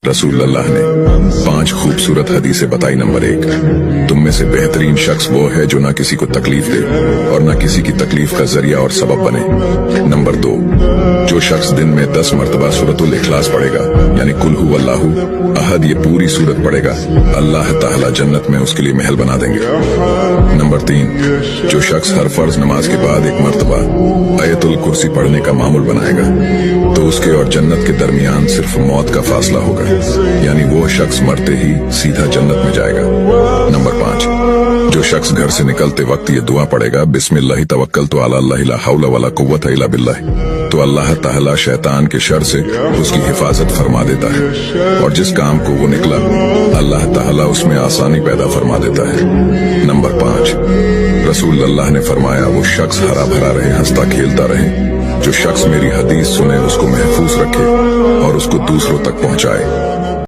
रसूल अल्लाह ने 5 खूबसूरत हदीसें बताई। नंबर 1, तुम में से बेहतरीन शख्स वो है जो ना किसी को तकलीफ दे और ना किसी की तकलीफ का जरिया और सबब बने। नंबर 2, जो शख्स दिन में 10 मरतबा सूरतुल इखलास पढ़ेगा, यानी कुल हु अल्लाहु अहद, ये पूरी सूरत पढ़ेगा, अल्लाह ताला जन्नत में उसके लिए महल बना देंगे। नंबर 3, जो शख्स हर फर्ज नमाज के बाद 1 मरतबा आयतुल कुर्सी पढ़ने का मामूल बनाएगा, तो उसके और जन्नत के दरमियान सिर्फ मौत का फासला होगा, यानी वो शख्स मरते ही सीधा जन्नत में जाएगा। नंबर 5, जो शख्स घर से निकलते वक्त ये दुआ पढ़ेगा, बिस्मिल्लाहि तवक्कलतु अला अल्लाह ला हौला वला कुव्वता इल्ला बिल्लाह, तो अल्लाह ताला शैतान के शर से उसकी हिफाजत फरमा देता है और जिस काम को वो निकला अल्लाह ताला उसमें आसानी पैदा फरमा देता है। नंबर 5, रसूल अल्लाह ने फरमाया, वो शख्स हरा भरा रहे, हंसता खेलता रहे। जो शख्स मेरी हदीस सुने उसको महफूज रखे और उसको दूसरों तक पहुंचाए।